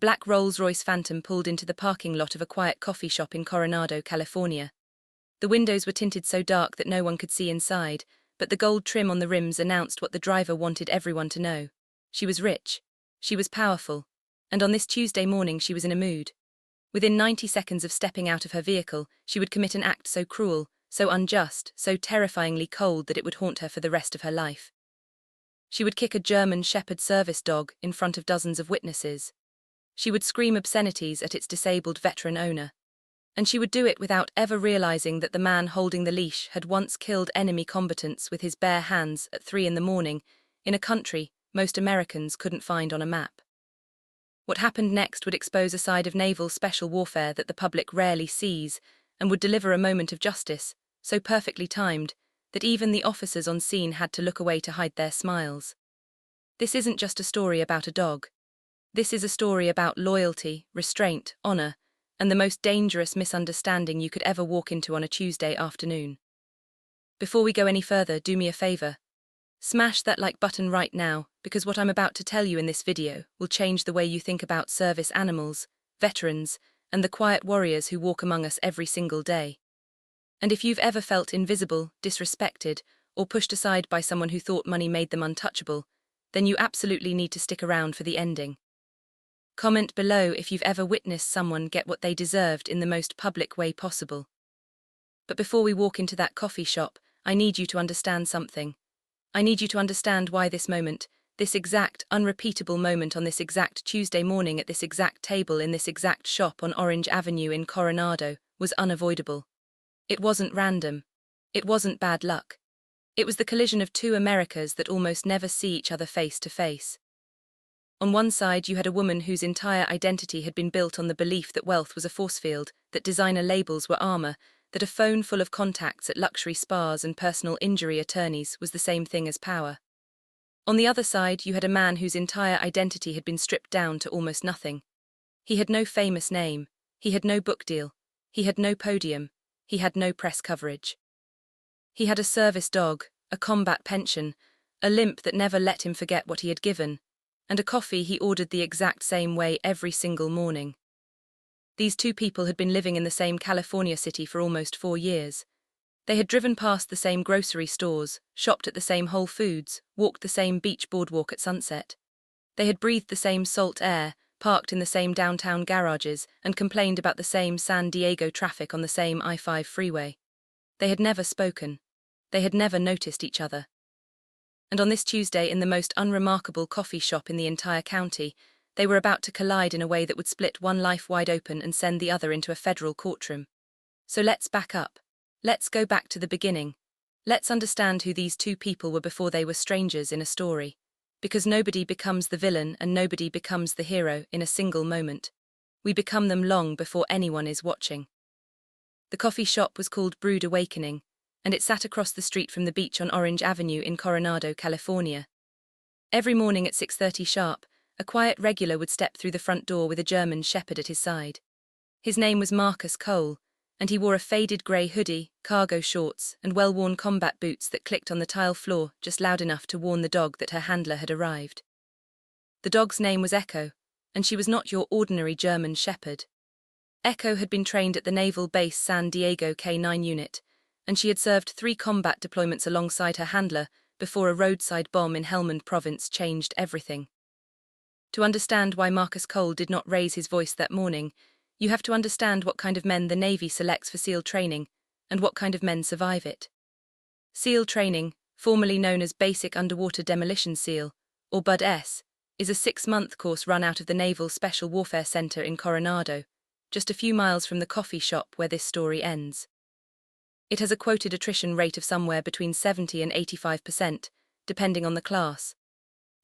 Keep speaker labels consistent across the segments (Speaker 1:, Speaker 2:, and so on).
Speaker 1: black Rolls-Royce Phantom pulled into the parking lot of a quiet coffee shop in Coronado, California. The windows were tinted so dark that no one could see inside, but the gold trim on the rims announced what the driver wanted everyone to know. She was rich. She was powerful. And on this Tuesday morning she was in a mood. Within 90 seconds of stepping out of her vehicle, she would commit an act so cruel, so unjust, so terrifyingly cold that it would haunt her for the rest of her life. She would kick a German Shepherd service dog in front of dozens of witnesses. She would scream obscenities at its disabled veteran owner. And she would do it without ever realizing that the man holding the leash had once killed enemy combatants with his bare hands at 3 a.m. in a country most Americans couldn't find on a map. What happened next would expose a side of naval special warfare that the public rarely sees, and would deliver a moment of justice, so perfectly timed, that even the officers on scene had to look away to hide their smiles. This isn't just a story about a dog. This is a story about loyalty, restraint, honor, and the most dangerous misunderstanding you could ever walk into on a Tuesday afternoon. Before we go any further, do me a favor. Smash that like button right now, because what I'm about to tell you in this video will change the way you think about service animals, veterans, and the quiet warriors who walk among us every single day. And if you've ever felt invisible, disrespected, or pushed aside by someone who thought money made them untouchable, then you absolutely need to stick around for the ending. Comment below if you've ever witnessed someone get what they deserved in the most public way possible. But before we walk into that coffee shop, I need you to understand something. I need you to understand why this moment, this exact, unrepeatable moment on this exact Tuesday morning at this exact table in this exact shop on Orange Avenue in Coronado, was unavoidable. It wasn't random. It wasn't bad luck. It was the collision of two Americas that almost never see each other face to face. On one side, you had a woman whose entire identity had been built on the belief that wealth was a force field, that designer labels were armor, that a phone full of contacts at luxury spas and personal injury attorneys was the same thing as power. On the other side, you had a man whose entire identity had been stripped down to almost nothing. He had no famous name, he had no book deal, he had no podium, he had no press coverage. He had a service dog, a combat pension, a limp that never let him forget what he had given, and a coffee he ordered the exact same way every single morning. These two people had been living in the same California city for almost 4 years. They had driven past the same grocery stores, shopped at the same Whole Foods, walked the same beach boardwalk at sunset. They had breathed the same salt air, parked in the same downtown garages, and complained about the same San Diego traffic on the same I-5 freeway. They had never spoken. They had never noticed each other. And on this Tuesday, in the most unremarkable coffee shop in the entire county, they were about to collide in a way that would split one life wide open and send the other into a federal courtroom. So let's back up. Let's go back to the beginning. Let's understand who these two people were before they were strangers in a story. Because nobody becomes the villain and nobody becomes the hero in a single moment. We become them long before anyone is watching. The coffee shop was called Brood Awakening, and it sat across the street from the beach on Orange Avenue in Coronado, California. Every morning at 6:30 sharp, a quiet regular would step through the front door with a German Shepherd at his side. His name was Marcus Cole, and he wore a faded grey hoodie, cargo shorts, and well-worn combat boots that clicked on the tile floor just loud enough to warn the dog that her handler had arrived. The dog's name was Echo, and she was not your ordinary German Shepherd. Echo had been trained at the Naval Base San Diego K-9 unit, and she had served 3 combat deployments alongside her handler before a roadside bomb in Helmand Province changed everything. To understand why Marcus Cole did not raise his voice that morning, you have to understand what kind of men the Navy selects for SEAL training and what kind of men survive it. SEAL training, formerly known as Basic Underwater Demolition SEAL, or BUD-S, is a 6-month course run out of the Naval Special Warfare Center in Coronado, just a few miles from the coffee shop where this story ends. It has a quoted attrition rate of somewhere between 70 and 85%, depending on the class.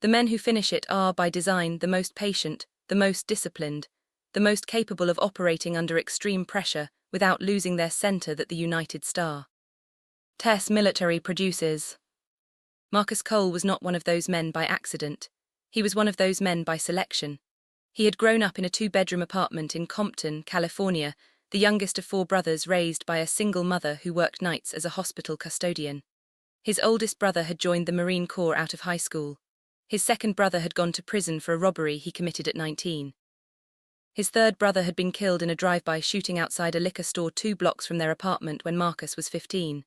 Speaker 1: The men who finish it are, by design, the most patient, the most disciplined, the most capable of operating under extreme pressure without losing their center, that the United Star TESS military produces. Marcus Cole was not one of those men by accident. He was one of those men by selection. He had grown up in a 2-bedroom apartment in Compton, California, the youngest of 4 brothers raised by a single mother who worked nights as a hospital custodian. His oldest brother had joined the Marine Corps out of high school. His second brother had gone to prison for a robbery he committed at 19. His third brother had been killed in a drive-by shooting outside a liquor store 2 blocks from their apartment when Marcus was 15.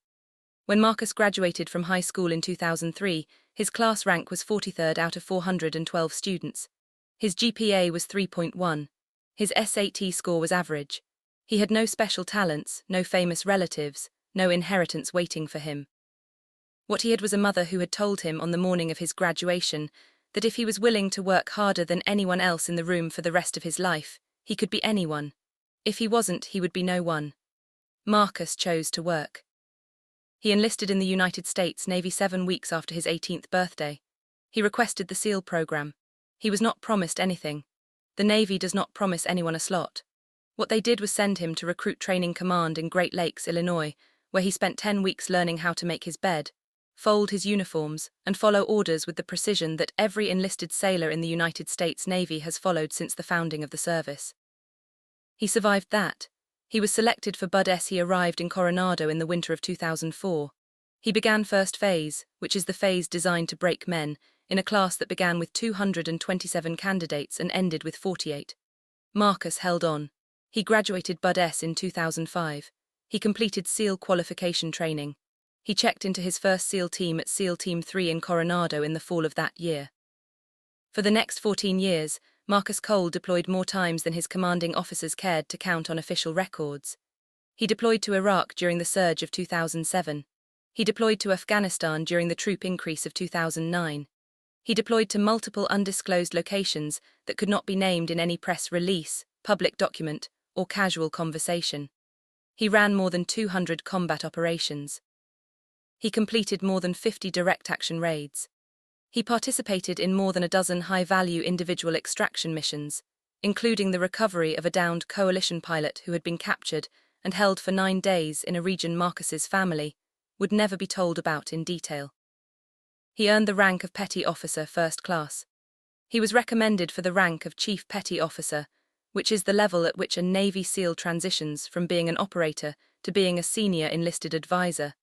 Speaker 1: When Marcus graduated from high school in 2003, his class rank was 43rd out of 412 students. His GPA was 3.1. His SAT score was average. He had no special talents, no famous relatives, no inheritance waiting for him. What he had was a mother who had told him on the morning of his graduation that if he was willing to work harder than anyone else in the room for the rest of his life, he could be anyone. If he wasn't, he would be no one. Marcus chose to work. He enlisted in the United States Navy 7 weeks after his 18th birthday. He requested the SEAL program. He was not promised anything. The Navy does not promise anyone a slot. What they did was send him to Recruit Training Command in Great Lakes, Illinois, where he spent 10 weeks learning how to make his bed, fold his uniforms, and follow orders with the precision that every enlisted sailor in the United States Navy has followed since the founding of the service. He survived that. He was selected for Bud S. He arrived in Coronado in the winter of 2004. He began first phase, which is the phase designed to break men, in a class that began with 227 candidates and ended with 48. Marcus held on. He graduated Bud S. in 2005. He completed SEAL qualification training. He checked into his first SEAL team at SEAL Team 3 in Coronado in the fall of that year. For the next 14 years, Marcus Cole deployed more times than his commanding officers cared to count on official records. He deployed to Iraq during the surge of 2007. He deployed to Afghanistan during the troop increase of 2009. He deployed to multiple undisclosed locations that could not be named in any press release, public document, or casual conversation. He ran more than 200 combat operations. He completed more than 50 direct action raids. He participated in more than a dozen high-value individual extraction missions, including the recovery of a downed coalition pilot who had been captured and held for 9 days in a region Marcus's family would never be told about in detail. He earned the rank of Petty Officer First Class. He was recommended for the rank of Chief Petty Officer, which is the level at which a Navy SEAL transitions from being an operator to being a senior enlisted advisor,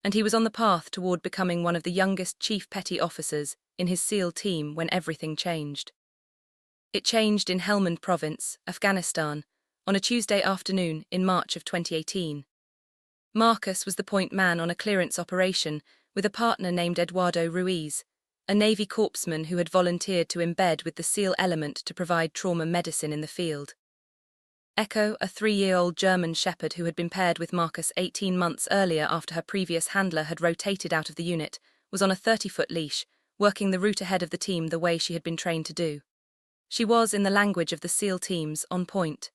Speaker 1: and he was on the path toward becoming one of the youngest Chief Petty Officers in his SEAL team when everything changed. It changed in Helmand Province, Afghanistan, on a Tuesday afternoon in March of 2018. Marcus was the point man on a clearance operation with a partner named Eduardo Ruiz, a Navy corpsman who had volunteered to embed with the SEAL element to provide trauma medicine in the field. Echo, a 3-year-old German shepherd who had been paired with Marcus 18 months earlier after her previous handler had rotated out of the unit, was on a 30-foot leash, working the route ahead of the team the way she had been trained to do. She was, in the language of the SEAL teams, on point.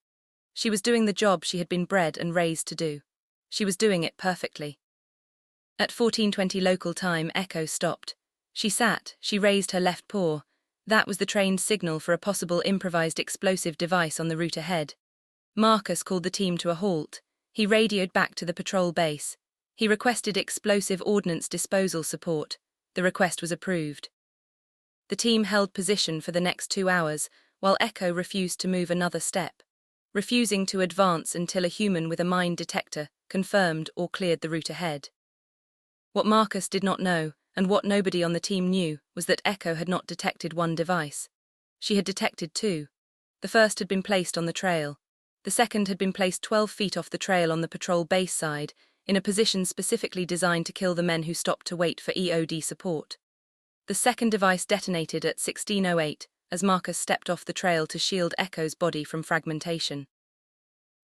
Speaker 1: She was doing the job she had been bred and raised to do. She was doing it perfectly. At 14:20 local time, Echo stopped. She sat, she raised her left paw. That was the trained signal for a possible improvised explosive device on the route ahead. Marcus called the team to a halt. He radioed back to the patrol base. He requested explosive ordnance disposal support. The request was approved. The team held position for the next 2 hours, while Echo refused to move another step, refusing to advance until a human with a mine detector confirmed or cleared the route ahead. What Marcus did not know, and what nobody on the team knew, was that Echo had not detected one device. She had detected 2. The first had been placed on the trail. The second had been placed 12 feet off the trail on the patrol base side, in a position specifically designed to kill the men who stopped to wait for EOD support. The second device detonated at 16:08 as Marcus stepped off the trail to shield Echo's body from fragmentation.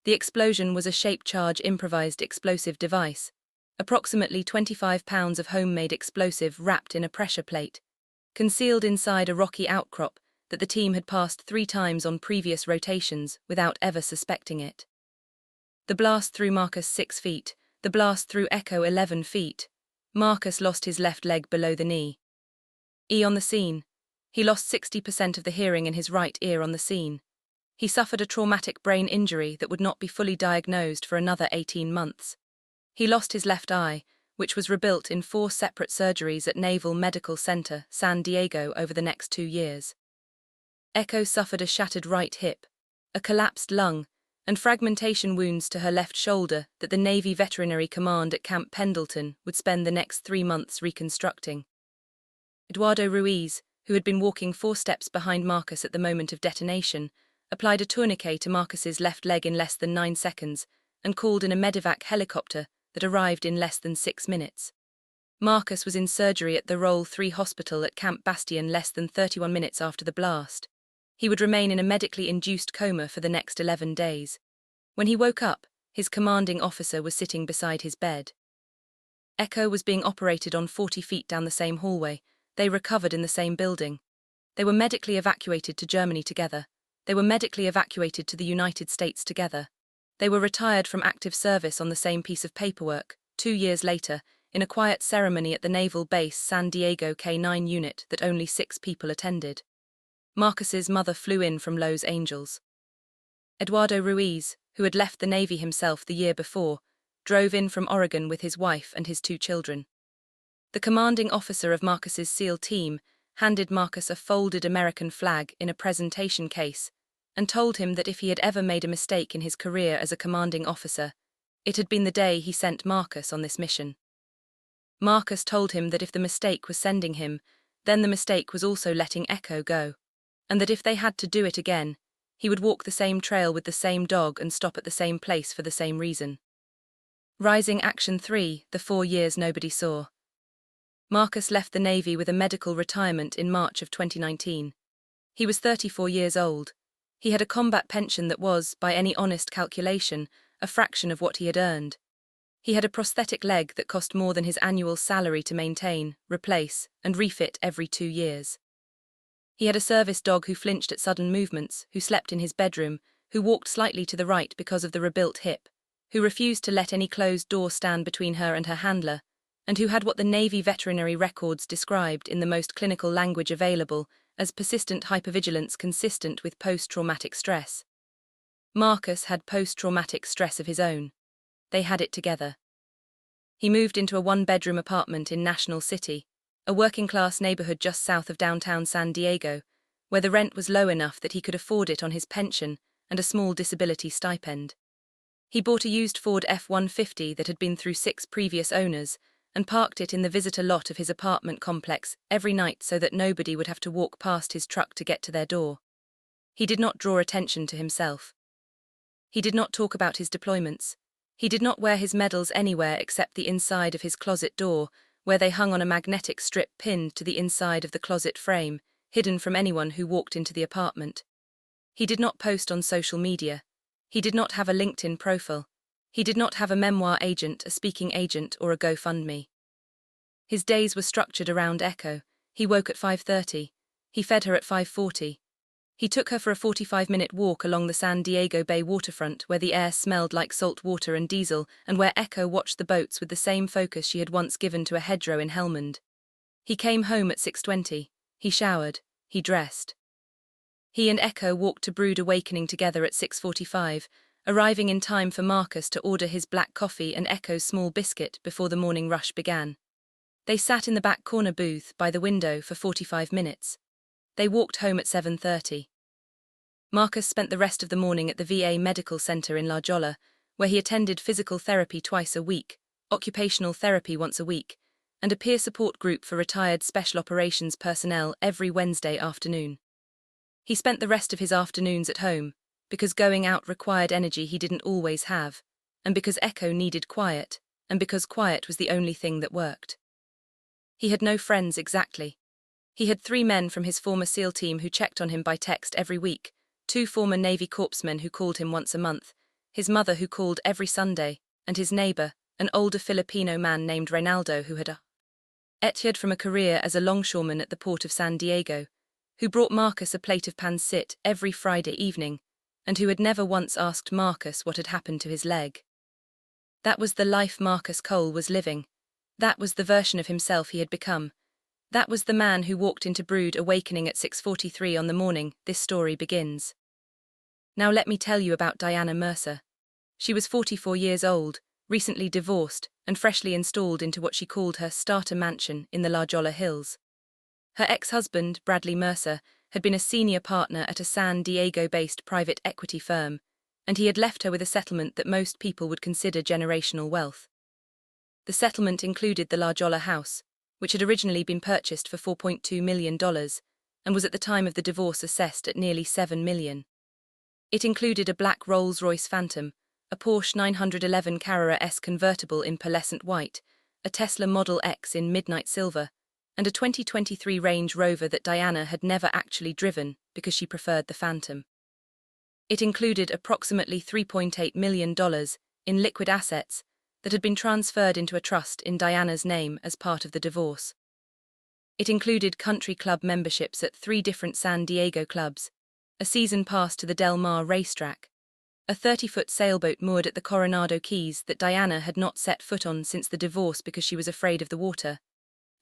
Speaker 1: The explosion was a shape-charge improvised explosive device, approximately 25 pounds of homemade explosive wrapped in a pressure plate, concealed inside a rocky outcrop that the team had passed 3 times on previous rotations without ever suspecting it. The blast threw Marcus 6 feet, the blast threw Echo 11 feet. Marcus lost his left leg below the knee. On the scene. He lost 60% of the hearing in his right ear on the scene. He suffered a traumatic brain injury that would not be fully diagnosed for another 18 months. He lost his left eye, which was rebuilt in 4 separate surgeries at Naval Medical Center, San Diego over the next 2 years. Echo suffered a shattered right hip, a collapsed lung, and fragmentation wounds to her left shoulder that the Navy Veterinary Command at Camp Pendleton would spend the next 3 months reconstructing. Eduardo Ruiz, who had been walking 4 steps behind Marcus at the moment of detonation, applied a tourniquet to Marcus's left leg in less than 9 seconds, and called in a medevac helicopter that arrived in less than 6 minutes. Marcus was in surgery at the Roll 3 hospital at Camp Bastion less than 31 minutes after the blast. He would remain in a medically induced coma for the next 11 days. When he woke up, his commanding officer was sitting beside his bed. Echo was being operated on 40 feet down the same hallway. They recovered in the same building. They were medically evacuated to Germany together. They were medically evacuated to the United States together. They were retired from active service on the same piece of paperwork, 2 years later, in a quiet ceremony at the Naval Base San Diego K-9 unit that only 6 people attended. Marcus's mother flew in from Los Angeles. Eduardo Ruiz, who had left the Navy himself the year before, drove in from Oregon with his wife and his 2 children. The commanding officer of Marcus's SEAL team handed Marcus a folded American flag in a presentation case and told him that if he had ever made a mistake in his career as a commanding officer, it had been the day he sent Marcus on this mission. Marcus told him that if the mistake was sending him, then the mistake was also letting Echo go, and that if they had to do it again, he would walk the same trail with the same dog and stop at the same place for the same reason. Rising Action 3, the 4 years nobody saw. Marcus left the Navy with a medical retirement in March of 2019. He was 34 years old. He had a combat pension that was, by any honest calculation, a fraction of what he had earned. He had a prosthetic leg that cost more than his annual salary to maintain, replace, and refit every 2 years. He had a service dog who flinched at sudden movements, who slept in his bedroom, who walked slightly to the right because of the rebuilt hip, who refused to let any closed door stand between her and her handler, and who had what the Navy veterinary records described in the most clinical language available as persistent hypervigilance consistent with post-traumatic stress. Marcus had post-traumatic stress of his own. They had it together. He moved into a 1-bedroom apartment in National City, a working-class neighborhood just south of downtown San Diego, where the rent was low enough that he could afford it on his pension and a small disability stipend. He bought a used Ford F-150 that had been through 6 previous owners and parked it in the visitor lot of his apartment complex every night so that nobody would have to walk past his truck to get to their door. He did not draw attention to himself. He did not talk about his deployments. He did not wear his medals anywhere except the inside of his closet door, where they hung on a magnetic strip pinned to the inside of the closet frame, hidden from anyone who walked into the apartment. He did not post on social media. He did not have a LinkedIn profile. He did not have a memoir agent, a speaking agent, or a GoFundMe. His days were structured around Echo. He woke at 5:30. He fed her at 5:40. He took her for a 45-minute walk along the San Diego Bay waterfront where the air smelled like salt water and diesel and where Echo watched the boats with the same focus she had once given to a hedgerow in Helmand. He came home at 6:20. He showered. He dressed. He and Echo walked to Brood Awakening together at 6:45, arriving in time for Marcus to order his black coffee and Echo's small biscuit before the morning rush began. They sat in the back corner booth by the window for 45 minutes. They walked home at 7:30. Marcus spent the rest of the morning at the VA Medical Center in La Jolla, where he attended physical therapy twice a week, occupational therapy once a week, and a peer support group for retired special operations personnel every Wednesday afternoon. He spent the rest of his afternoons at home, because going out required energy he didn't always have, and because Echo needed quiet, and because quiet was the only thing that worked. He had no friends exactly. He had 3 men from his former SEAL team who checked on him by text every week, 2 former Navy corpsmen who called him once a month, his mother who called every Sunday, and his neighbor, an older Filipino man named Reynaldo who had retired from a career as a longshoreman at the port of San Diego, who brought Marcus a plate of pancit every Friday evening, and who had never once asked Marcus what had happened to his leg. That was the life Marcus Cole was living. That was the version of himself he had become. That was the man who walked into Brood Awakening at 6:43 on the morning this story begins. Now let me tell you about Diana Mercer. She was 44 years old, recently divorced, and freshly installed into what she called her starter mansion in the La Jolla Hills. Her ex-husband, Bradley Mercer, had been a senior partner at a San Diego-based private equity firm, and he had left her with a settlement that most people would consider generational wealth. The settlement included the La Jolla house, which had originally been purchased for $4.2 million and was at the time of the divorce assessed at nearly $7 million. It included a black Rolls-Royce Phantom, a Porsche 911 Carrera S convertible in pearlescent white, a Tesla Model X in midnight silver, and a 2023 Range Rover that Diana had never actually driven because she preferred the Phantom. It included approximately $3.8 million in liquid assets that had been transferred into a trust in Diana's name as part of the divorce. It included country club memberships at 3 different San Diego clubs, a season pass to the Del Mar racetrack, a 30-foot sailboat moored at the Coronado Keys that Diana had not set foot on since the divorce because she was afraid of the water,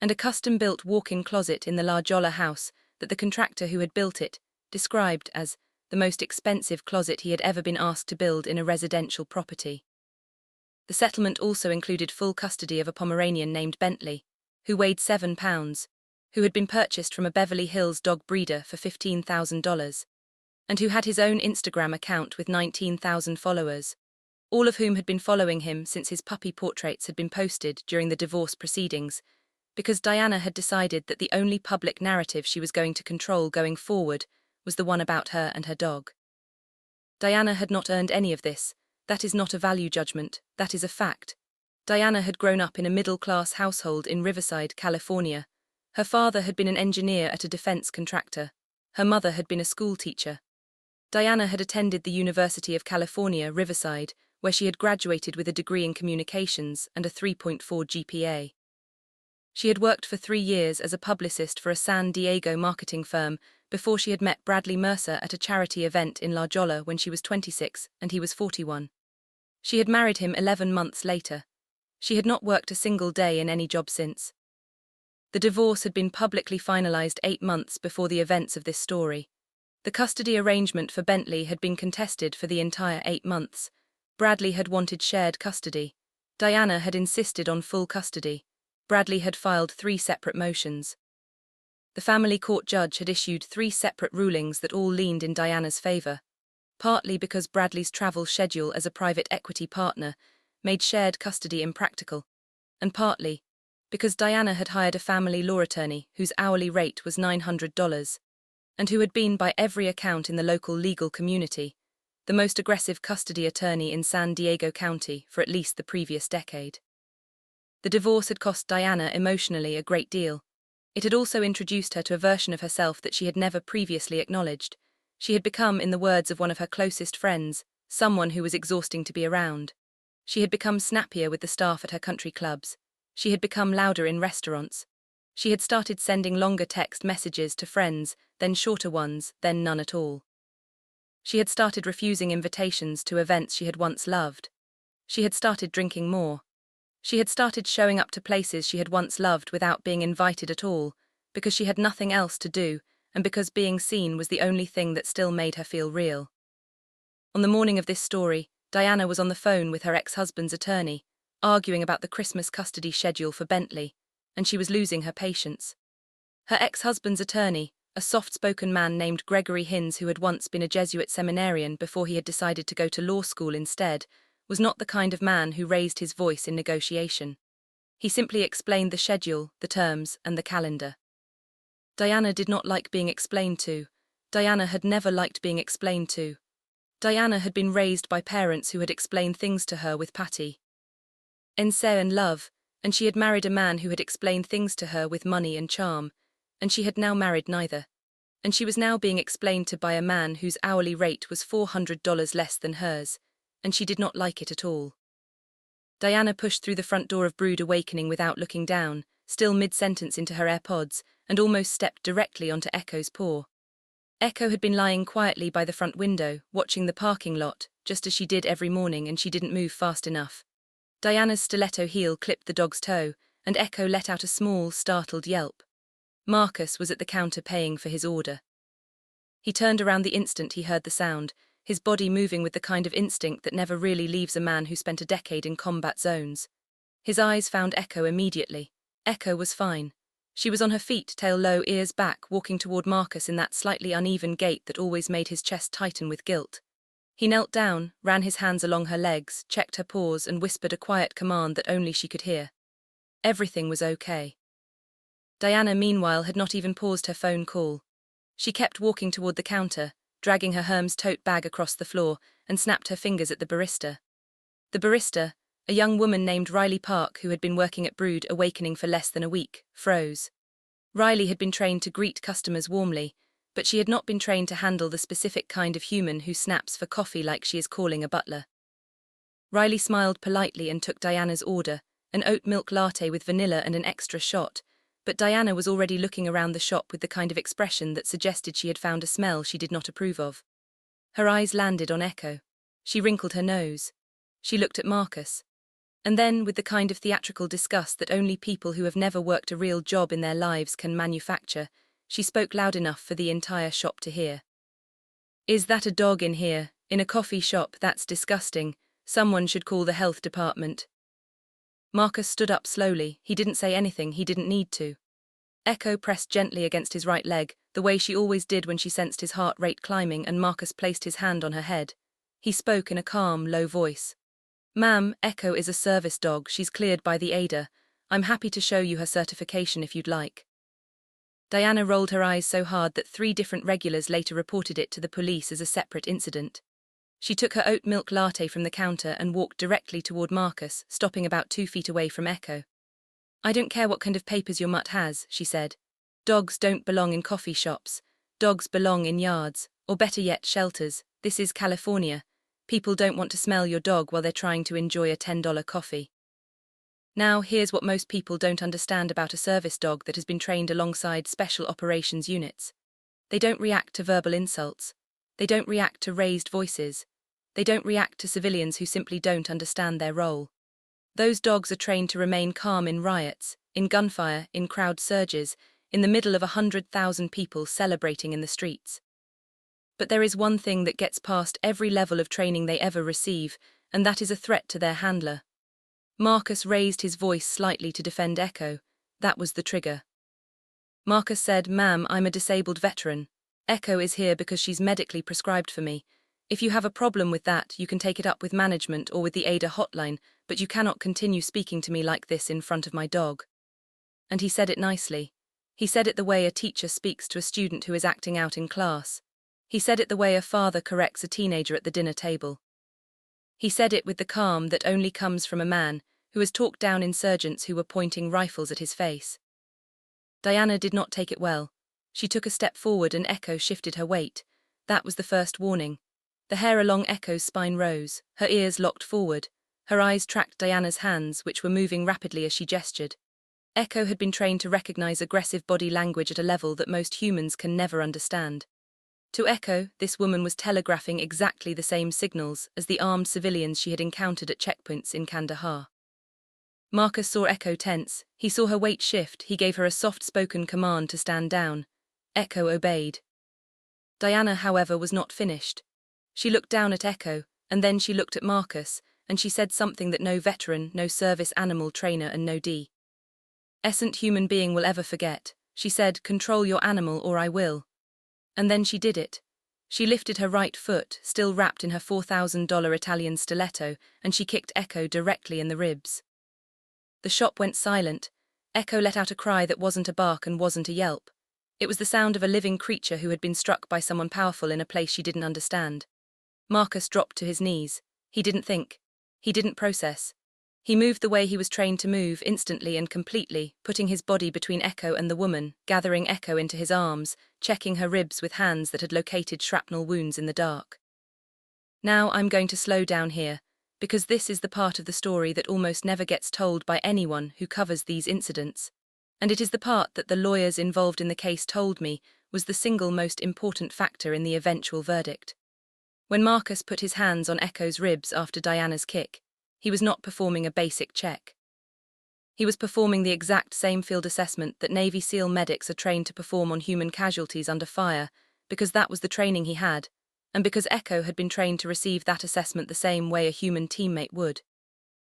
Speaker 1: and a custom-built walk-in closet in the La Jolla house that the contractor who had built it described as the most expensive closet he had ever been asked to build in a residential property. The settlement also included full custody of a Pomeranian named Bentley, who weighed 7 pounds, who had been purchased from a Beverly Hills dog breeder for $15,000, and who had his own Instagram account with 19,000 followers, all of whom had been following him since his puppy portraits had been posted during the divorce proceedings, because Diana had decided that the only public narrative she was going to control going forward was the one about her and her dog. Diana had not earned any of this. That is not a value judgment, that is a fact. Diana had grown up in a middle-class household in Riverside, California. Her father had been an engineer at a defense contractor. Her mother had been a school teacher. Diana had attended the University of California, Riverside, where she had graduated with a degree in communications and a 3.4 GPA. She had worked for 3 years as a publicist for a San Diego marketing firm before she had met Bradley Mercer at a charity event in La Jolla when she was 26 and he was 41. She had married him 11 months later. She had not worked a single day in any job since. The divorce had been publicly finalized 8 months before the events of this story. The custody arrangement for Bentley had been contested for the entire 8 months. Bradley had wanted shared custody. Diana had insisted on full custody. Bradley had filed 3 separate motions. The family court judge had issued 3 separate rulings that all leaned in Diana's favor, partly because Bradley's travel schedule as a private equity partner made shared custody impractical, and partly because Diana had hired a family law attorney whose hourly rate was $900, and who had been, by every account in the local legal community, the most aggressive custody attorney in San Diego County for at least the previous decade. The divorce had cost Diana emotionally a great deal. It had also introduced her to a version of herself that she had never previously acknowledged. She had become, in the words of one of her closest friends, someone who was exhausting to be around. She had become snappier with the staff at her country clubs. She had become louder in restaurants. She had started sending longer text messages to friends, then shorter ones, then none at all. She had started refusing invitations to events she had once loved. She had started drinking more. She had started showing up to places she had once loved without being invited at all, because she had nothing else to do, and because being seen was the only thing that still made her feel real. On the morning of this story, Diana was on the phone with her ex-husband's attorney, arguing about the Christmas custody schedule for Bentley, and she was losing her patience. Her ex-husband's attorney, a soft-spoken man named Gregory Hines who had once been a Jesuit seminarian before he had decided to go to law school instead, was not the kind of man who raised his voice in negotiation. He simply explained the schedule, the terms, and the calendar. Diana did not like being explained to. Diana had never liked being explained to. Diana had been raised by parents who had explained things to her with Patty and love, and she had married a man who had explained things to her with money and charm, and she had now married neither. And she was now being explained to by a man whose hourly rate was $400 less than hers, and she did not like it at all. Diana pushed through the front door of Brood Awakening without looking down, still mid-sentence into her AirPods, and almost stepped directly onto Echo's paw. Echo had been lying quietly by the front window, watching the parking lot, just as she did every morning, and she didn't move fast enough. Diana's stiletto heel clipped the dog's toe, and Echo let out a small, startled yelp. Marcus was at the counter paying for his order. He turned around the instant he heard the sound, his body moving with the kind of instinct that never really leaves a man who spent a decade in combat zones. His eyes found Echo immediately. Echo was fine. She was on her feet, tail low, ears back, walking toward Marcus in that slightly uneven gait that always made his chest tighten with guilt. He knelt down, ran his hands along her legs, checked her paws, and whispered a quiet command that only she could hear. Everything was okay. Diana, meanwhile, had not even paused her phone call. She kept walking toward the counter, dragging her Hermes tote bag across the floor, and snapped her fingers at the barista. The barista, a young woman named Riley Park who had been working at Brood Awakening for less than a week, froze. Riley had been trained to greet customers warmly, but she had not been trained to handle the specific kind of human who snaps for coffee like she is calling a butler. Riley smiled politely and took Diana's order, an oat milk latte with vanilla and an extra shot, but Diana was already looking around the shop with the kind of expression that suggested she had found a smell she did not approve of. Her eyes landed on Echo. She wrinkled her nose. She looked at Marcus. And then, with the kind of theatrical disgust that only people who have never worked a real job in their lives can manufacture, she spoke loud enough for the entire shop to hear. "Is that a dog in here? In a coffee shop? That's disgusting. Someone should call the health department." Marcus stood up slowly. He didn't say anything, he didn't need to. Echo pressed gently against his right leg, the way she always did when she sensed his heart rate climbing, and Marcus placed his hand on her head. He spoke in a calm, low voice. "Ma'am, Echo is a service dog. She's cleared by the ADA. I'm happy to show you her certification if you'd like." Diana rolled her eyes so hard that 3 different regulars later reported it to the police as a separate incident. She took her oat milk latte from the counter and walked directly toward Marcus, stopping about 2 feet away from Echo. "I don't care what kind of papers your mutt has," she said. "Dogs don't belong in coffee shops. Dogs belong in yards, or better yet, shelters. This is California. People don't want to smell your dog while they're trying to enjoy a $10 coffee." Now, here's what most people don't understand about a service dog that has been trained alongside special operations units. They don't react to verbal insults. They don't react to raised voices. They don't react to civilians who simply don't understand their role. Those dogs are trained to remain calm in riots, in gunfire, in crowd surges, in the middle of 100,000 people celebrating in the streets. But there is one thing that gets past every level of training they ever receive, and that is a threat to their handler. Marcus raised his voice slightly to defend Echo. That was the trigger. Marcus said, "Ma'am, I'm a disabled veteran. Echo is here because she's medically prescribed for me. If you have a problem with that, you can take it up with management or with the ADA hotline, but you cannot continue speaking to me like this in front of my dog." And he said it nicely. He said it the way a teacher speaks to a student who is acting out in class. He said it the way a father corrects a teenager at the dinner table. He said it with the calm that only comes from a man who has talked down insurgents who were pointing rifles at his face. Diana did not take it well. She took a step forward and Echo shifted her weight. That was the first warning. The hair along Echo's spine rose, her ears locked forward. Her eyes tracked Diana's hands, which were moving rapidly as she gestured. Echo had been trained to recognize aggressive body language at a level that most humans can never understand. To Echo, this woman was telegraphing exactly the same signals as the armed civilians she had encountered at checkpoints in Kandahar. Marcus saw Echo tense. He saw her weight shift. He gave her a soft-spoken command to stand down. Echo obeyed. Diana, however, was not finished. She looked down at Echo, and then she looked at Marcus, and she said something that no veteran, no service animal trainer, and no decent human being will ever forget. She said, "Control your animal or I will." And then she did it. She lifted her right foot, still wrapped in her $4,000 Italian stiletto, and she kicked Echo directly in the ribs. The shop went silent. Echo let out a cry that wasn't a bark and wasn't a yelp. It was the sound of a living creature who had been struck by someone powerful in a place she didn't understand. Marcus dropped to his knees. He didn't think. He didn't process. He moved the way he was trained to move, instantly and completely, putting his body between Echo and the woman, gathering Echo into his arms, checking her ribs with hands that had located shrapnel wounds in the dark. Now I'm going to slow down here, because this is the part of the story that almost never gets told by anyone who covers these incidents, and it is the part that the lawyers involved in the case told me was the single most important factor in the eventual verdict. When Marcus put his hands on Echo's ribs after Diana's kick, he was not performing a basic check. He was performing the exact same field assessment that Navy SEAL medics are trained to perform on human casualties under fire, because that was the training he had, and because Echo had been trained to receive that assessment the same way a human teammate would.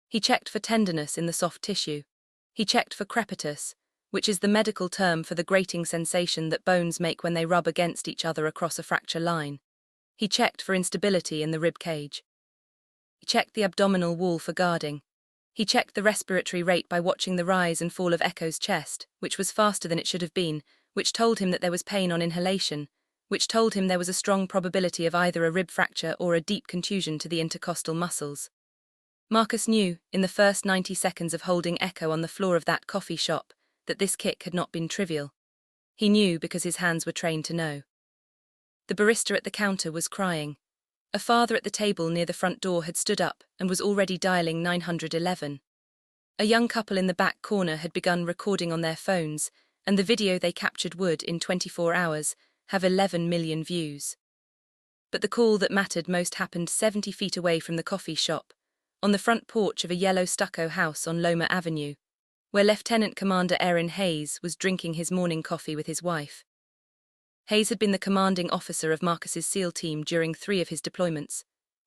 Speaker 1: He checked for tenderness in the soft tissue. He checked for crepitus, which is the medical term for the grating sensation that bones make when they rub against each other across a fracture line. He checked for instability in the rib cage. He checked the abdominal wall for guarding. He checked the respiratory rate by watching the rise and fall of Echo's chest, which was faster than it should have been, which told him that there was pain on inhalation, which told him there was a strong probability of either a rib fracture or a deep contusion to the intercostal muscles. Marcus knew, in the first 90 seconds of holding Echo on the floor of that coffee shop, that this kick had not been trivial. He knew because his hands were trained to know. The barista at the counter was crying. A father at the table near the front door had stood up and was already dialing 911. A young couple in the back corner had begun recording on their phones, and the video they captured would, in 24 hours, have 11 million views. But the call that mattered most happened 70 feet away from the coffee shop, on the front porch of a yellow stucco house on Loma Avenue, where Lieutenant Commander Aaron Hayes was drinking his morning coffee with his wife. Hayes had been the commanding officer of Marcus's SEAL team during 3 of his deployments,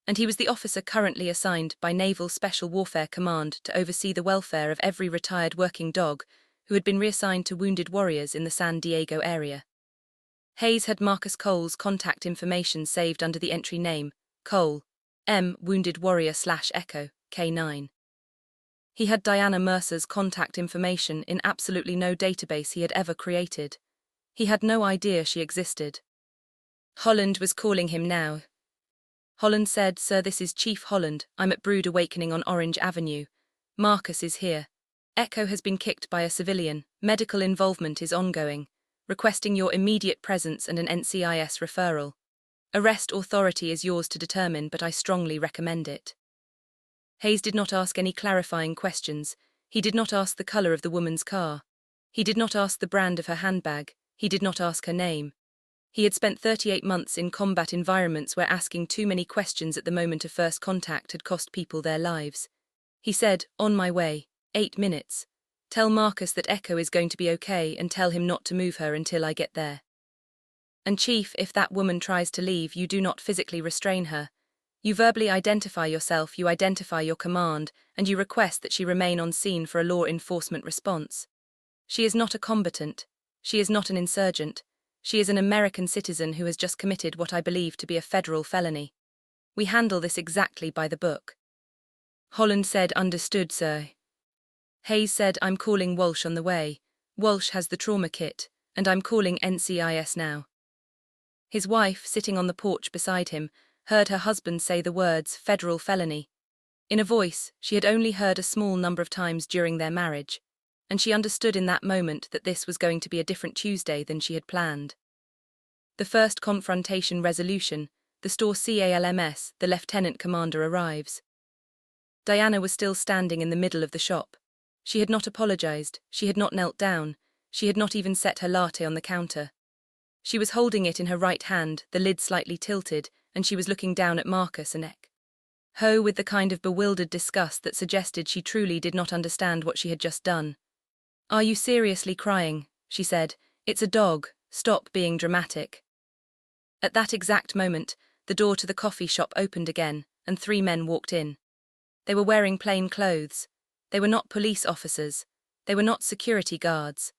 Speaker 1: and he was the officer currently assigned by Naval Special Warfare Command to oversee the welfare of every retired working dog who had been reassigned to wounded warriors in the San Diego area. Hayes had Marcus Cole's contact information saved under the entry name, Cole, M. Wounded Warrior/Echo, K9. He had Diana Mercer's contact information in absolutely no database he had ever created. He had no idea she existed. Holland was calling him now. Holland said, "Sir, this is Chief Holland. I'm at Brood Awakening on Orange Avenue. Marcus is here. Echo has been kicked by a civilian. Medical involvement is ongoing. Requesting your immediate presence and an NCIS referral. Arrest authority is yours to determine, but I strongly recommend it." Hayes did not ask any clarifying questions. He did not ask the color of the woman's car. He did not ask the brand of her handbag. He did not ask her name. He had spent 38 months in combat environments where asking too many questions at the moment of first contact had cost people their lives. He said, "On my way. 8 minutes. Tell Marcus that Echo is going to be okay and tell him not to move her until I get there. And Chief, if that woman tries to leave, you do not physically restrain her. You verbally identify yourself, you identify your command, and you request that she remain on scene for a law enforcement response. She is not a combatant. She is not an insurgent. She is an American citizen who has just committed what I believe to be a federal felony. We handle this exactly by the book." Holland said, "Understood, sir." Hayes said, "I'm calling Walsh on the way. Walsh has the trauma kit, and I'm calling NCIS now." His wife, sitting on the porch beside him, heard her husband say the words "federal felony" in a voice she had only heard a small number of times during their marriage, and she understood in that moment that this was going to be a different Tuesday than she had planned. The first confrontation resolution, the store CALMS, the lieutenant commander arrives. Diana was still standing in the middle of the shop. She had not apologized, she had not knelt down, she had not even set her latte on the counter. She was holding it in her right hand, the lid slightly tilted, and she was looking down at Marcus and Echo with the kind of bewildered disgust that suggested she truly did not understand what she had just done. "Are you seriously crying?" she said. "It's a dog. Stop being dramatic." At that exact moment, the door to the coffee shop opened again, and 3 men walked in. They were wearing plain clothes. They were not police officers. They were not security guards.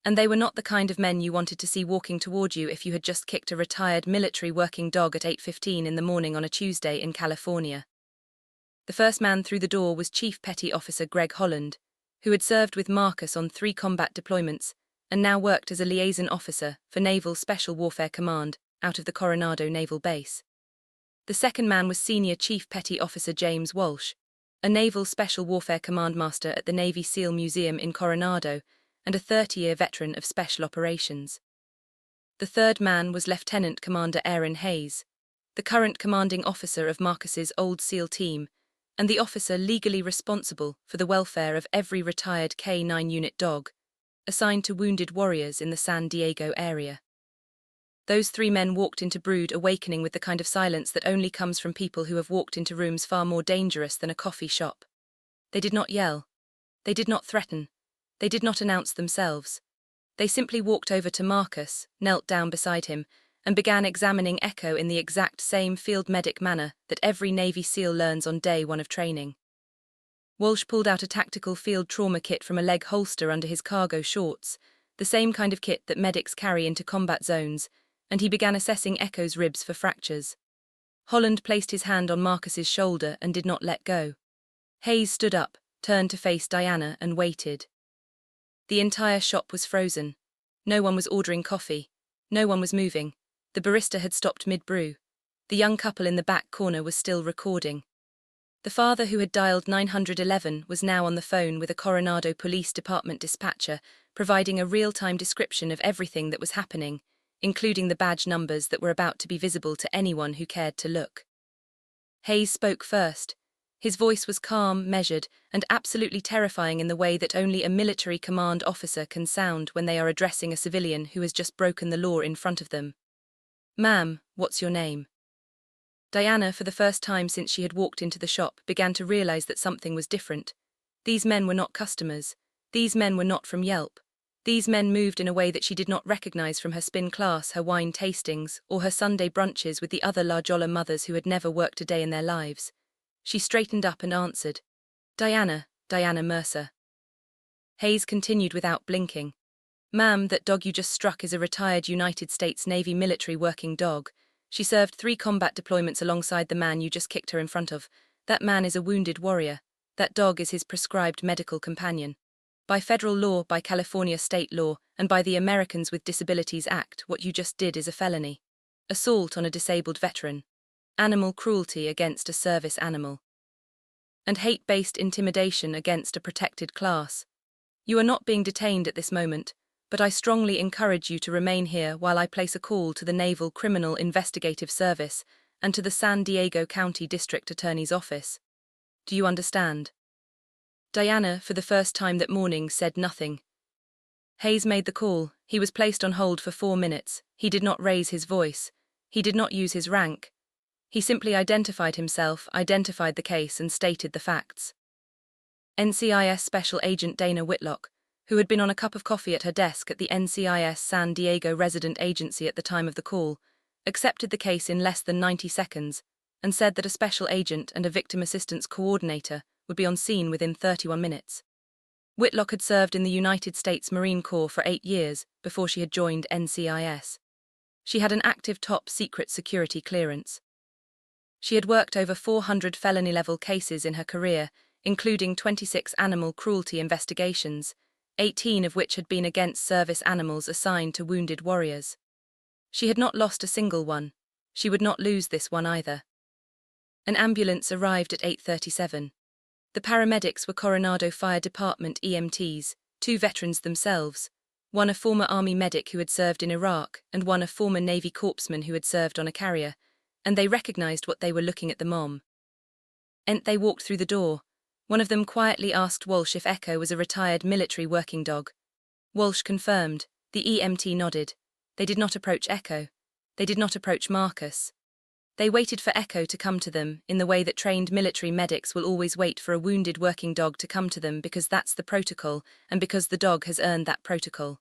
Speaker 1: And they were not the kind of men you wanted to see walking toward you if you had just kicked a retired military working dog at 8:15 in the morning on a Tuesday in California. The first man through the door was Chief Petty Officer Greg Holland, who had served with Marcus on 3 combat deployments and now worked as a liaison officer for Naval Special Warfare Command out of the Coronado Naval Base. The second man was Senior Chief Petty Officer James Walsh, a Naval Special Warfare Command Master at the Navy SEAL Museum in Coronado and a 30-year veteran of special operations. The third man was Lieutenant Commander Aaron Hayes, the current commanding officer of Marcus's old SEAL team and the officer legally responsible for the welfare of every retired K9 unit dog assigned to wounded warriors in the San Diego area. Those 3 men walked into Brood Awakening with the kind of silence that only comes from people who have walked into rooms far more dangerous than a coffee shop. They did not yell. They did not threaten. They did not announce themselves. They simply walked over to Marcus, knelt down beside him, and began examining Echo in the exact same field medic manner that every Navy SEAL learns on day 1 of training. Walsh pulled out a tactical field trauma kit from a leg holster under his cargo shorts, the same kind of kit that medics carry into combat zones, and he began assessing Echo's ribs for fractures. Holland placed his hand on Marcus's shoulder and did not let go. Hayes stood up, turned to face Diana, and waited. The entire shop was frozen. No one was ordering coffee. No one was moving. The barista had stopped mid-brew. The young couple in the back corner was still recording. The father who had dialed 911 was now on the phone with a Coronado Police Department dispatcher, providing a real-time description of everything that was happening, including the badge numbers that were about to be visible to anyone who cared to look. Hayes spoke first. His voice was calm, measured, and absolutely terrifying in the way that only a military command officer can sound when they are addressing a civilian who has just broken the law in front of them. "Ma'am, what's your name?" Diana, for the first time since she had walked into the shop, began to realize that something was different. These men were not customers. These men were not from Yelp. These men moved in a way that she did not recognize from her spin class, her wine tastings, or her Sunday brunches with the other Larjola mothers who had never worked a day in their lives. She straightened up and answered, Diana Mercer." Hayes continued without blinking. "Ma'am, that dog you just struck is a retired United States Navy military working dog. She served 3 combat deployments alongside the man you just kicked her in front of. That man is a wounded warrior. That dog is his prescribed medical companion. By federal law, by California state law, and by the Americans with Disabilities Act, what you just did is a felony. Assault on a disabled veteran. Animal cruelty against a service animal. And hate-based intimidation against a protected class. You are not being detained at this moment, but I strongly encourage you to remain here while I place a call to the Naval Criminal Investigative Service and to the San Diego County District Attorney's Office. Do you understand?" Diana, for the first time that morning, said nothing. Hayes made the call. He was placed on hold for 4 minutes. He did not raise his voice. He did not use his rank. He simply identified himself, identified the case, and stated the facts. NCIS Special Agent Dana Whitlock, who had been on a cup of coffee at her desk at the NCIS San Diego resident agency at the time of the call, accepted the case in less than 90 seconds and said that a special agent and a victim assistance coordinator would be on scene within 31 minutes. Whitlock had served in the United States Marine Corps for 8 years before she had joined NCIS. She had an active top-secret security clearance. She had worked over 400 felony-level cases in her career, including 26 animal cruelty investigations, 18 of which had been against service animals assigned to wounded warriors. She had not lost a single one. She would not lose this one either. An ambulance arrived at 8:37. The paramedics were Coronado Fire Department EMTs, 2 veterans themselves, one a former Army medic who had served in Iraq and one a former Navy corpsman who had served on a carrier, and they recognized what they were looking at the mom. They walked through the door. One of them quietly asked Walsh if Echo was a retired military working dog. Walsh confirmed. The EMT nodded. They did not approach Echo. They did not approach Marcus. They waited for Echo to come to them, in the way that trained military medics will always wait for a wounded working dog to come to them because that's the protocol, and because the dog has earned that protocol.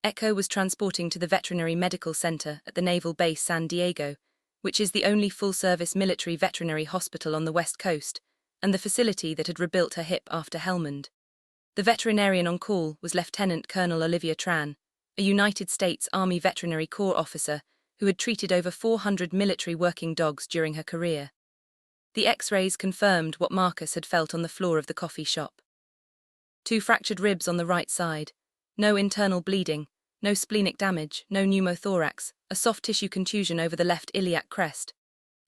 Speaker 1: Echo was transporting to the Veterinary Medical Center at the Naval Base San Diego, which is the only full-service military veterinary hospital on the West Coast, and the facility that had rebuilt her hip after Helmand. The veterinarian on call was Lieutenant Colonel Olivia Tran, a United States Army Veterinary Corps officer who had treated over 400 military working dogs during her career. The X-rays confirmed what Marcus had felt on the floor of the coffee shop. 2 fractured ribs on the right side, no internal bleeding, no splenic damage, no pneumothorax, a soft tissue contusion over the left iliac crest.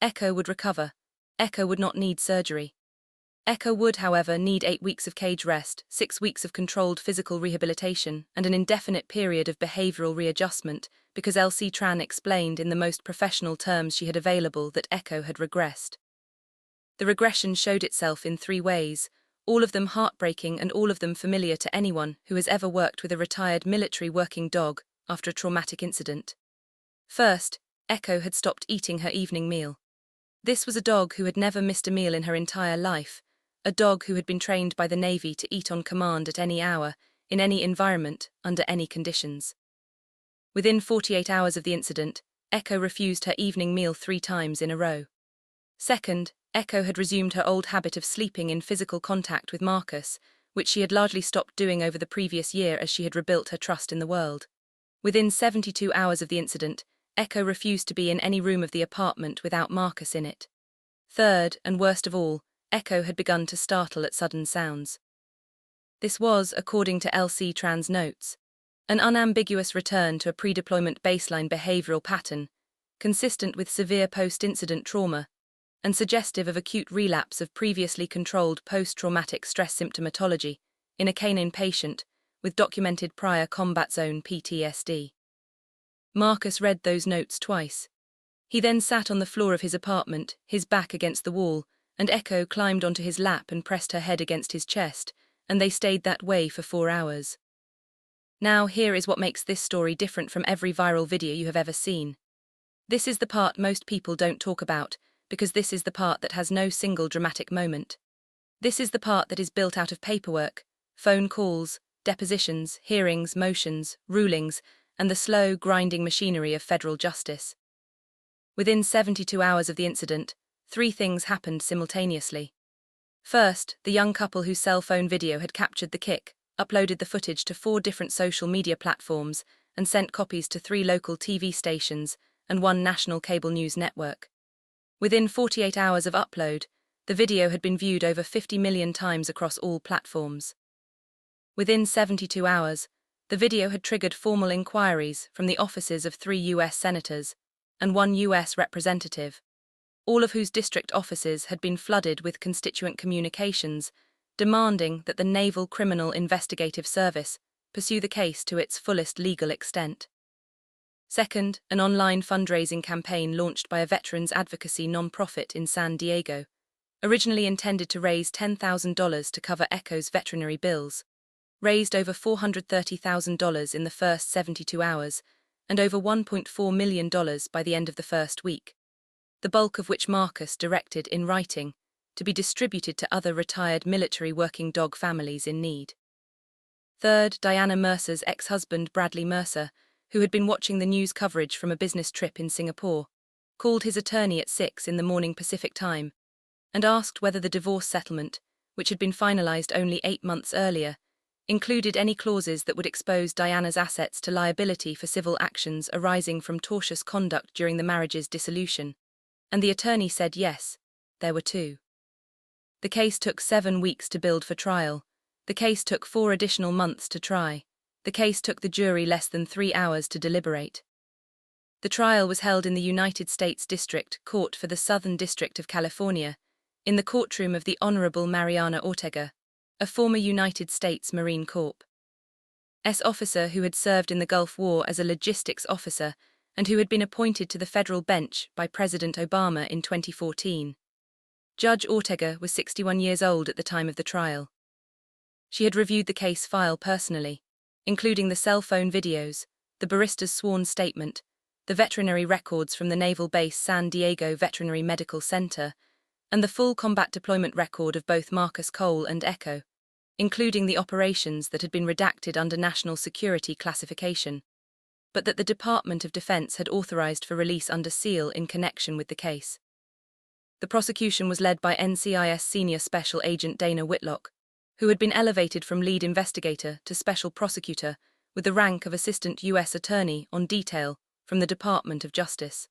Speaker 1: Echo would recover. Echo would not need surgery. Echo would, however, need 8 weeks of cage rest, 6 weeks of controlled physical rehabilitation, and an indefinite period of behavioral readjustment, because L.C. Tran explained in the most professional terms she had available that Echo had regressed. The regression showed itself in 3 ways, all of them heartbreaking and all of them familiar to anyone who has ever worked with a retired military working dog after a traumatic incident. First, Echo had stopped eating her evening meal. This was a dog who had never missed a meal in her entire life, a dog who had been trained by the Navy to eat on command at any hour, in any environment, under any conditions. Within 48 hours of the incident, Echo refused her evening meal 3 times in a row. Second, Echo had resumed her old habit of sleeping in physical contact with Marcus, which she had largely stopped doing over the previous year as she had rebuilt her trust in the world. Within 72 hours of the incident, Echo refused to be in any room of the apartment without Marcus in it. Third, and worst of all, Echo had begun to startle at sudden sounds. This was, according to L.C. Tran's notes, An unambiguous return to a pre-deployment baseline behavioral pattern, consistent with severe post-incident trauma, and suggestive of acute relapse of previously controlled post-traumatic stress symptomatology in a canine patient with documented prior combat zone PTSD. Marcus read those notes twice. He then sat on the floor of his apartment, his back against the wall, and Echo climbed onto his lap and pressed her head against his chest, and they stayed that way for 4 hours. Now, here is what makes this story different from every viral video you have ever seen. This is the part most people don't talk about, because this is the part that has no single dramatic moment. This is the part that is built out of paperwork, phone calls, depositions, hearings, motions, rulings, and the slow, grinding machinery of federal justice. Within 72 hours of the incident, 3 things happened simultaneously. First, the young couple whose cell phone video had captured the kick uploaded the footage to 4 different social media platforms and sent copies to 3 local TV stations and 1 national cable news network. Within 48 hours of upload, the video had been viewed over 50 million times across all platforms. Within 72 hours, the video had triggered formal inquiries from the offices of 3 U.S. senators and 1 U.S. representative, all of whose district offices had been flooded with constituent communications demanding that the Naval Criminal Investigative Service pursue the case to its fullest legal extent. Second, an online fundraising campaign launched by a veterans advocacy nonprofit in San Diego, originally intended to raise $10,000 to cover Echo's veterinary bills, raised over $430,000 in the first 72 hours and over $1.4 million by the end of the first week, the bulk of which Marcus directed in writing to be distributed to other retired military working dog families in need. Third, Diana Mercer's ex-husband Bradley Mercer, who had been watching the news coverage from a business trip in Singapore, called his attorney at 6 in the morning Pacific time and asked whether the divorce settlement, which had been finalized only 8 months earlier, included any clauses that would expose Diana's assets to liability for civil actions arising from tortious conduct during the marriage's dissolution, and the attorney said yes, there were 2. The case took 7 weeks to build for trial. The case took 4 additional months to try. The case took the jury less than 3 hours to deliberate. The trial was held in the United States District Court for the Southern District of California, in the courtroom of the Honorable Mariana Ortega, a former United States Marine Corps officer who had served in the Gulf War as a logistics officer and who had been appointed to the federal bench by President Obama in 2014. Judge Ortega was 61 years old at the time of the trial. She had reviewed the case file personally, including the cell phone videos, the barista's sworn statement, the veterinary records from the Naval Base San Diego Veterinary Medical Center, and the full combat deployment record of both Marcus Cole and Echo, including the operations that had been redacted under national security classification, but that the Department of Defense had authorized for release under seal in connection with the case. The prosecution was led by NCIS Senior Special Agent Dana Whitlock, who had been elevated from lead investigator to special prosecutor with the rank of Assistant U.S. Attorney on detail from the Department of Justice.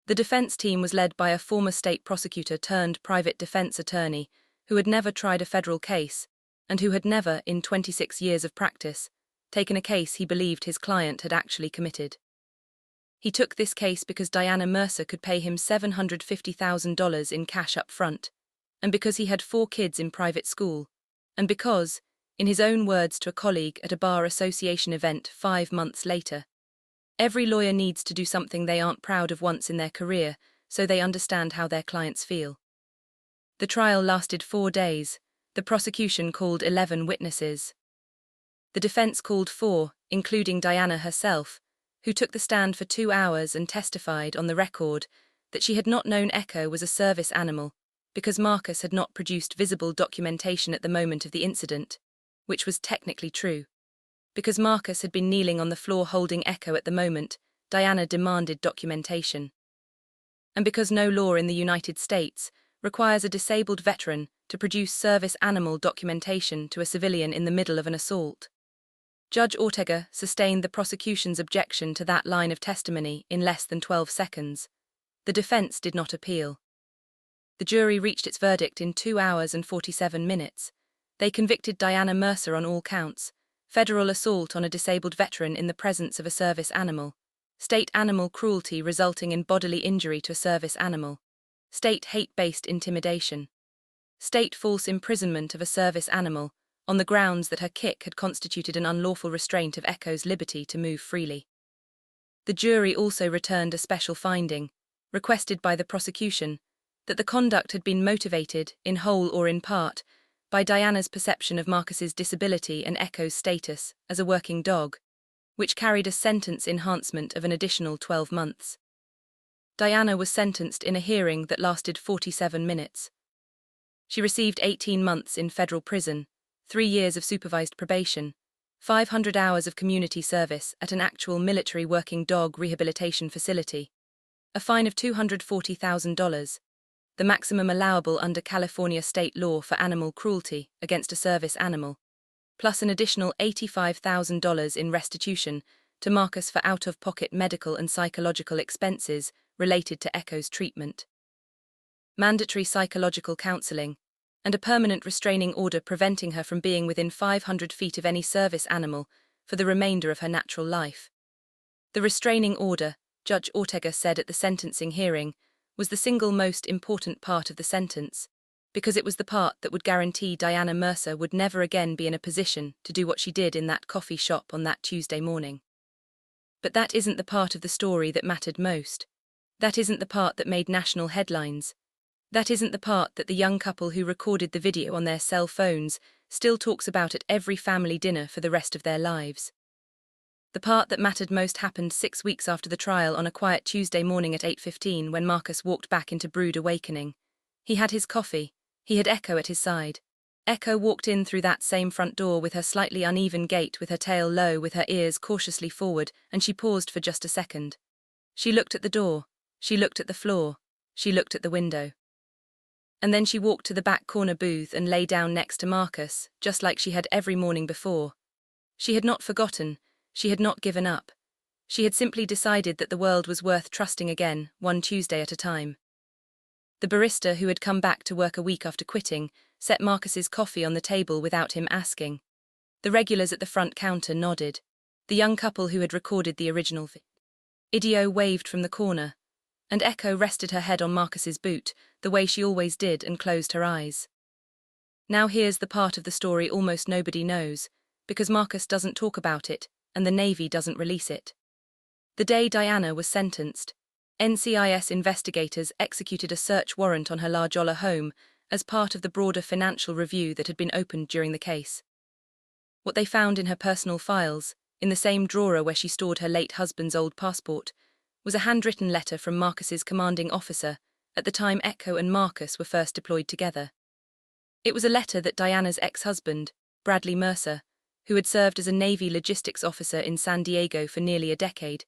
Speaker 1: The defense team was led by a former state prosecutor turned private defense attorney who had never tried a federal case and who had never, in 26 years of practice, taken a case he believed his client had actually committed. He took this case because Diana Mercer could pay him $750,000 in cash up front, and because he had 4 kids in private school, and because, in his own words to a colleague at a bar association event 5 months later, every lawyer needs to do something they aren't proud of once in their career so they understand how their clients feel. The trial lasted 4 days. The prosecution called 11 witnesses. The defense called 4, including Diana herself, who took the stand for 2 hours and testified on the record that she had not known Echo was a service animal because Marcus had not produced visible documentation at the moment of the incident, which was technically true. Because Marcus had been kneeling on the floor holding Echo at the moment, Diana demanded documentation. And because no law in the United States requires a disabled veteran to produce service animal documentation to a civilian in the middle of an assault. Judge Ortega sustained the prosecution's objection to that line of testimony in less than 12 seconds. The defense did not appeal. The jury reached its verdict in 2 hours and 47 minutes. They convicted Diana Mercer on all counts, Federal assault on a disabled veteran in the presence of a service animal. State animal cruelty resulting in bodily injury to a service animal. State hate-based intimidation. State false imprisonment of a service animal on the grounds that her kick had constituted an unlawful restraint of Echo's liberty to move freely. The jury also returned a special finding, requested by the prosecution, that the conduct had been motivated, in whole or in part, by Diana's perception of Marcus's disability and Echo's status as a working dog, which carried a sentence enhancement of an additional 12 months. Diana was sentenced in a hearing that lasted 47 minutes. She received 18 months in federal prison, 3 years of supervised probation, 500 hours of community service at an actual military working dog rehabilitation facility, a fine of $240,000, the maximum allowable under California state law for animal cruelty against a service animal, plus an additional $85,000 in restitution to Marcus for out-of-pocket medical and psychological expenses related to Echo's treatment. Mandatory psychological counseling, and a permanent restraining order preventing her from being within 500 feet of any service animal for the remainder of her natural life. The restraining order, Judge Ortega said at the sentencing hearing, was the single most important part of the sentence, because it was the part that would guarantee Diana Mercer would never again be in a position to do what she did in that coffee shop on that Tuesday morning. But that isn't the part of the story that mattered most. That isn't the part that made national headlines. That isn't the part that the young couple who recorded the video on their cell phones still talks about at every family dinner for the rest of their lives. The part that mattered most happened 6 weeks after the trial on a quiet Tuesday morning at 8:15 when Marcus walked back into Brood Awakening. He had his coffee. He had Echo at his side. Echo walked in through that same front door with her slightly uneven gait, with her tail low, with her ears cautiously forward, and she paused for just a second. She looked at the door. She looked at the floor. She looked at the window. And then she walked to the back corner booth and lay down next to Marcus, just like she had every morning before. She had not forgotten. She had not given up. She had simply decided that the world was worth trusting again, one Tuesday at a time. The barista, who had come back to work a week after quitting, set Marcus's coffee on the table without him asking. The regulars at the front counter nodded. The young couple who had recorded the original video waved from the corner, and Echo rested her head on Marcus's boot, the way she always did, and closed her eyes. Now here's the part of the story almost nobody knows, because Marcus doesn't talk about it, and the Navy doesn't release it. The day Diana was sentenced, NCIS investigators executed a search warrant on her La Jolla home as part of the broader financial review that had been opened during the case. What they found in her personal files, in the same drawer where she stored her late husband's old passport, was a handwritten letter from Marcus's commanding officer at the time Echo and Marcus were first deployed together. It was a letter that Diana's ex-husband, Bradley Mercer, who had served as a Navy logistics officer in San Diego for nearly a decade,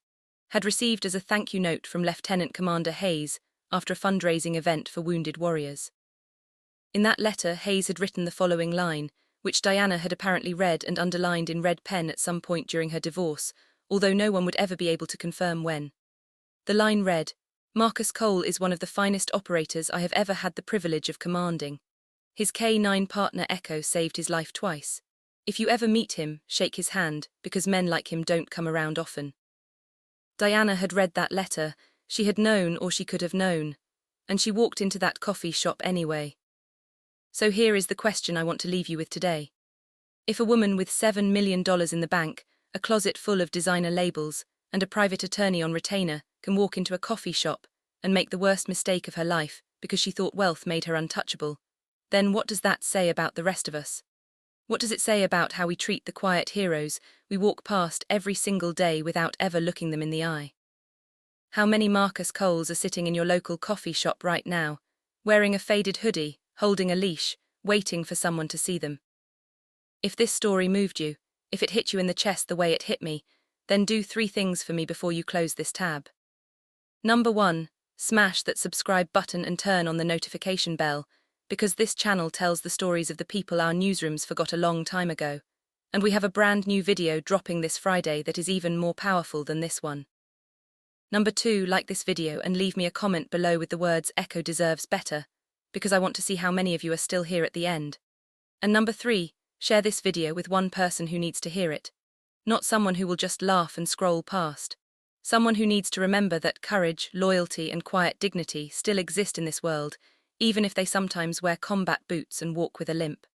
Speaker 1: had received as a thank you note from Lieutenant Commander Hayes after a fundraising event for wounded warriors. In that letter, Hayes had written the following line, which Diana had apparently read and underlined in red pen at some point during her divorce, although no one would ever be able to confirm when. The line read, "Marcus Cole is one of the finest operators I have ever had the privilege of commanding. His K-9 partner Echo saved his life twice. If you ever meet him, shake his hand, because men like him don't come around often." Diana had read that letter, she had known or she could have known, and she walked into that coffee shop anyway. So here is the question I want to leave you with today. If a woman with $7 million in the bank, a closet full of designer labels, and a private attorney on retainer can walk into a coffee shop and make the worst mistake of her life because she thought wealth made her untouchable, then what does that say about the rest of us? What does it say about how we treat the quiet heroes we walk past every single day without ever looking them in the eye? How many Marcus Coles are sitting in your local coffee shop right now, wearing a faded hoodie, holding a leash, waiting for someone to see them? If this story moved you, if it hit you in the chest the way it hit me, then do 3 things for me before you close this tab. Number 1, smash that subscribe button and turn on the notification bell, because this channel tells the stories of the people our newsrooms forgot a long time ago, and we have a brand new video dropping this Friday that is even more powerful than this one. Number 2, like this video and leave me a comment below with the words "Echo deserves better," because I want to see how many of you are still here at the end. And number 3, Share this video with one person who needs to hear it. Not someone who will just laugh and scroll past. Someone who needs to remember that courage, loyalty, and quiet dignity still exist in this world, even if they sometimes wear combat boots and walk with a limp.